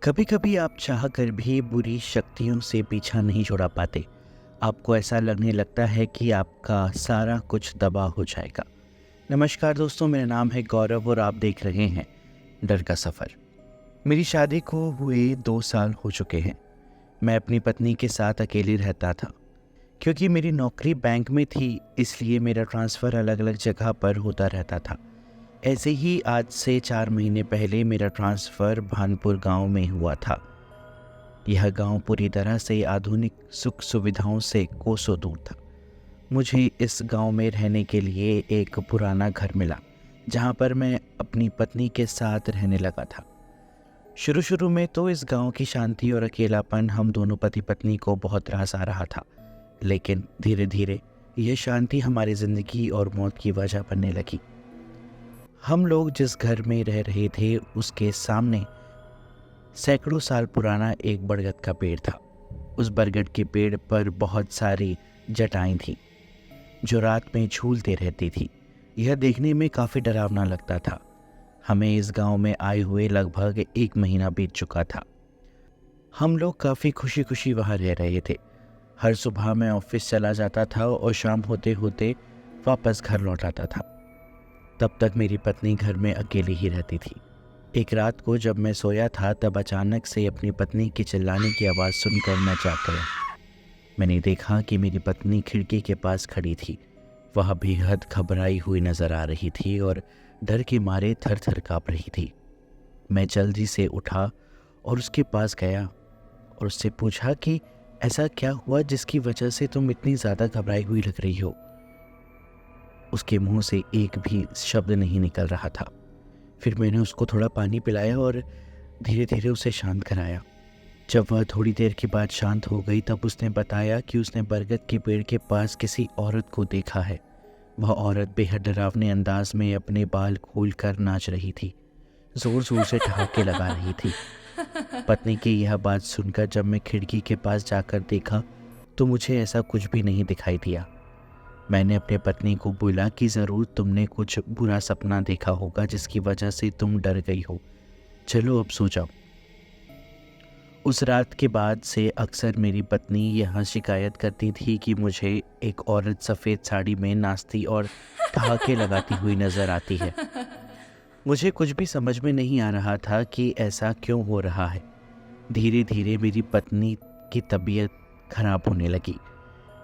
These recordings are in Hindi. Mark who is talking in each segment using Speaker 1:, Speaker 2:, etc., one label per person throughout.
Speaker 1: कभी कभी आप चाह कर भी बुरी शक्तियों से पीछा नहीं छुड़ा पाते। आपको ऐसा लगने लगता है कि आपका सारा कुछ तबाह हो जाएगा। नमस्कार दोस्तों, मेरा नाम है गौरव और आप देख रहे हैं डर का सफ़र। मेरी शादी को हुए 2 साल हो चुके हैं। मैं अपनी पत्नी के साथ अकेले रहता था। क्योंकि मेरी नौकरी बैंक में थी, इसलिए मेरा ट्रांसफ़र अलग अलग जगह पर होता रहता था। ऐसे ही आज से 4 महीने पहले मेरा ट्रांसफ़र भानपुर गांव में हुआ था। यह गांव पूरी तरह से आधुनिक सुख सुविधाओं से कोसों दूर था। मुझे इस गांव में रहने के लिए एक पुराना घर मिला, जहां पर मैं अपनी पत्नी के साथ रहने लगा था। शुरू शुरू में तो इस गांव की शांति और अकेलापन हम दोनों पति पत्नी को बहुत रास आ रहा था, लेकिन धीरे धीरे यह शांति हमारी ज़िंदगी और मौत की वजह बनने लगी। हम लोग जिस घर में रह रहे थे उसके सामने सैकड़ों साल पुराना एक बरगद का पेड़ था। उस बरगद के पेड़ पर बहुत सारी जटाएं थीं जो रात में झूलते रहती थी। यह देखने में काफ़ी डरावना लगता था। हमें इस गांव में आए हुए लगभग 1 महीना बीत चुका था। हम लोग काफ़ी खुशी खुशी वहाँ रह रहे थे। हर सुबह मैं ऑफिस चला जाता था और शाम होते होते वापस घर लौट आता था। तब तक मेरी पत्नी घर में अकेली ही रहती थी। एक रात को जब मैं सोया था, तब अचानक से अपनी पत्नी की चिल्लाने की आवाज़ सुनकर मैं जाग गया। मैंने देखा कि मेरी पत्नी खिड़की के पास खड़ी थी। वह बेहद घबराई हुई नज़र आ रही थी और डर के मारे थर थर काँप रही थी। मैं जल्दी से उठा और उसके पास गया और उससे पूछा कि ऐसा क्या हुआ जिसकी वजह से तुम इतनी ज़्यादा घबराई हुई लग रही हो। उसके मुंह से एक भी शब्द नहीं निकल रहा था। फिर मैंने उसको थोड़ा पानी पिलाया और धीरे धीरे उसे शांत कराया। जब वह थोड़ी देर के बाद शांत हो गई, तब उसने बताया कि उसने बरगद के पेड़ के पास किसी औरत को देखा है। वह औरत बेहद डरावने अंदाज में अपने बाल खोलकर नाच रही थी, जोर जोर से ठहाके लगा रही थी। पत्नी की यह बात सुनकर जब मैं खिड़की के पास जाकर देखा तो मुझे ऐसा कुछ भी नहीं दिखाई दिया। मैंने अपने पत्नी को बोला कि ज़रूर तुमने कुछ बुरा सपना देखा होगा जिसकी वजह से तुम डर गई हो। चलो अब सो जाओ। उस रात के बाद से अक्सर मेरी पत्नी यह शिकायत करती थी कि मुझे एक औरत सफ़ेद साड़ी में नाचती और ठहाके लगाती हुई नज़र आती है। मुझे कुछ भी समझ में नहीं आ रहा था कि ऐसा क्यों हो रहा है। धीरे धीरे मेरी पत्नी की तबीयत खराब होने लगी।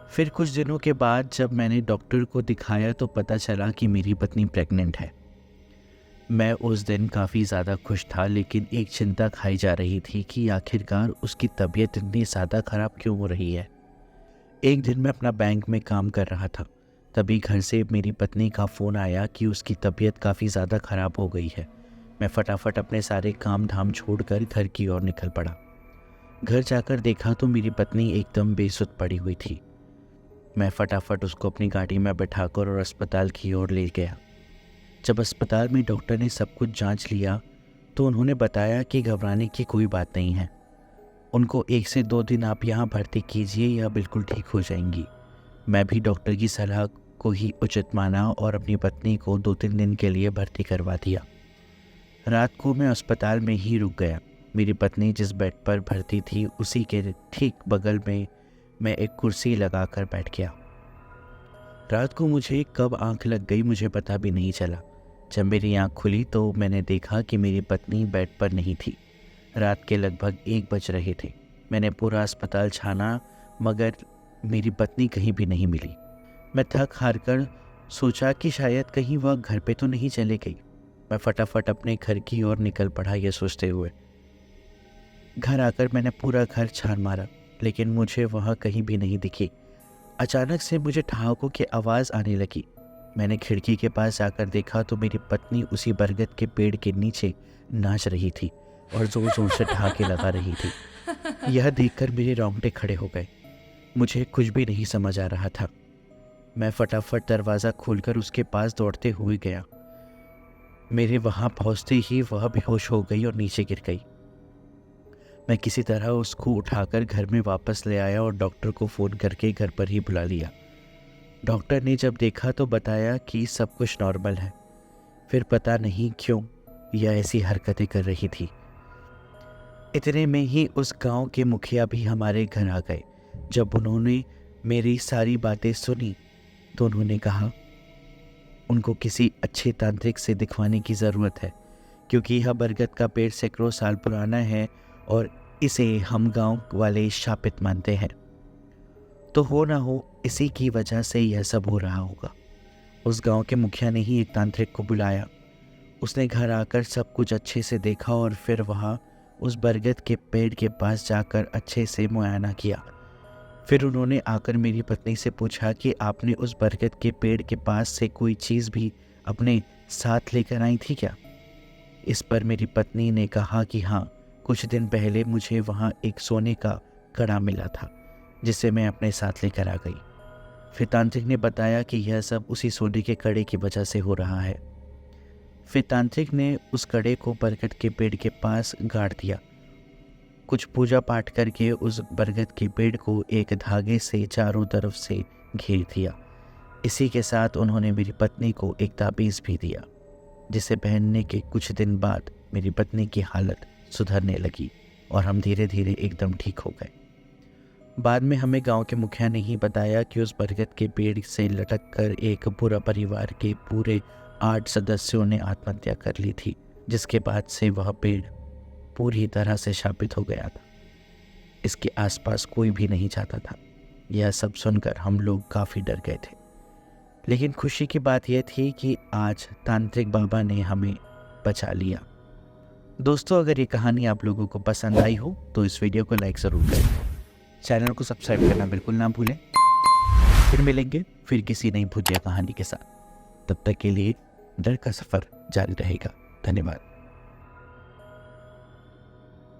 Speaker 1: फिर कुछ दिनों के बाद जब मैंने डॉक्टर को दिखाया तो पता चला कि मेरी पत्नी प्रेग्नेंट है। मैं उस दिन काफ़ी ज़्यादा खुश था, लेकिन एक चिंता खाई जा रही थी कि आखिरकार उसकी तबीयत इतनी ज़्यादा ख़राब क्यों हो रही है। एक दिन मैं अपना बैंक में काम कर रहा था, तभी घर से मेरी पत्नी का फ़ोन आया कि उसकी तबीयत काफ़ी ज़्यादा ख़राब हो गई है। मैं फटाफट अपने सारे काम धाम छोड़कर घर की ओर निकल पड़ा। घर जाकर देखा तो मेरी पत्नी एकदम बेसुध पड़ी हुई थी। मैं फटाफट उसको अपनी गाड़ी में बिठाकर और अस्पताल की ओर ले गया। जब अस्पताल में डॉक्टर ने सब कुछ जांच लिया तो उन्होंने बताया कि घबराने की कोई बात नहीं है। उनको 1 से 2 दिन आप यहाँ भर्ती कीजिए, या बिल्कुल ठीक हो जाएंगी। मैं भी डॉक्टर की सलाह को ही उचित माना और अपनी पत्नी को 2-3 दिन के लिए भर्ती करवा दिया। रात को मैं अस्पताल में ही रुक गया। मेरी पत्नी जिस बेड पर भर्ती थी उसी के ठीक बगल में मैं एक कुर्सी लगाकर बैठ गया। रात को मुझे कब आंख लग गई मुझे पता भी नहीं चला। जब मेरी आंख खुली तो मैंने देखा कि मेरी पत्नी बेड पर नहीं थी। रात के लगभग 1 बज रहे थे। मैंने पूरा अस्पताल छाना, मगर मेरी पत्नी कहीं भी नहीं मिली। मैं थक हार कर सोचा कि शायद कहीं वह घर पे तो नहीं चली गई। मैं फटाफट अपने घर की ओर निकल पड़ा, ये सोचते हुए। घर आकर मैंने पूरा घर छान मारा, लेकिन मुझे वहाँ कहीं भी नहीं दिखी। अचानक से मुझे ठहाकों की आवाज़ आने लगी। मैंने खिड़की के पास जाकर देखा तो मेरी पत्नी उसी बरगद के पेड़ के नीचे नाच रही थी और ज़ोर ज़ोर से ठहाके लगा रही थी। यह देखकर मेरे रोंगटे खड़े हो गए। मुझे कुछ भी नहीं समझ आ रहा था। मैं फटाफट दरवाज़ा खोलकर उसके पास दौड़ते हुए गया। मेरे वहाँ पहुँचते ही वह बेहोश हो गई और नीचे गिर गई। मैं किसी तरह उसको उठाकर घर में वापस ले आया और डॉक्टर को फ़ोन करके घर पर ही बुला लिया। डॉक्टर ने जब देखा तो बताया कि सब कुछ नॉर्मल है। फिर पता नहीं क्यों यह ऐसी हरकतें कर रही थी। इतने में ही उस गांव के मुखिया भी हमारे घर आ गए। जब उन्होंने मेरी सारी बातें सुनी तो उन्होंने कहा उनको किसी अच्छे तांत्रिक से दिखवाने की ज़रूरत है, क्योंकि यह बरगद का पेड़ सैकड़ों साल पुराना है और इसे हम गांव वाले शापित मानते हैं। तो हो ना हो इसी की वजह से यह सब हो रहा होगा। उस गांव के मुखिया ने ही एक तांत्रिक को बुलाया। उसने घर आकर सब कुछ अच्छे से देखा और फिर वहाँ उस बरगद के पेड़ के पास जाकर अच्छे से मुआयना किया। फिर उन्होंने आकर मेरी पत्नी से पूछा कि आपने उस बरगद के पेड़ के पास से कोई चीज़ भी अपने साथ लेकर आई थी क्या? इस पर मेरी पत्नी ने कहा कि हाँ, कुछ दिन पहले मुझे वहाँ एक सोने का कड़ा मिला था जिसे मैं अपने साथ लेकर आ गई। फिर तांत्रिक ने बताया कि यह सब उसी सोने के कड़े की वजह से हो रहा है। फिर तांत्रिक ने उस कड़े को बरगद के पेड़ के पास गाड़ दिया। कुछ पूजा पाठ करके उस बरगद के पेड़ को एक धागे से चारों तरफ से घेर दिया। इसी के साथ उन्होंने मेरी पत्नी को एक ताबीज़ भी दिया, जिसे पहनने के कुछ दिन बाद मेरी पत्नी की हालत सुधरने लगी और हम धीरे धीरे एकदम ठीक हो गए। बाद में हमें गांव के मुखिया ने ही बताया कि उस बरगद के पेड़ से लटक कर एक पूरा परिवार के पूरे 8 सदस्यों ने आत्महत्या कर ली थी, जिसके बाद से वह पेड़ पूरी तरह से शापित हो गया था। इसके आसपास कोई भी नहीं जाता था। यह सब सुनकर हम लोग काफ़ी डर गए थे, लेकिन खुशी की बात यह थी कि आज तांत्रिक बाबा ने हमें बचा लिया। दोस्तों, अगर ये कहानी आप लोगों को पसंद आई हो तो इस वीडियो को लाइक ज़रूर करें, चैनल को सब्सक्राइब करना बिल्कुल ना भूलें। फिर मिलेंगे फिर किसी नई भुतिया कहानी के साथ। तब तक के लिए डर का सफ़र जारी रहेगा। धन्यवाद।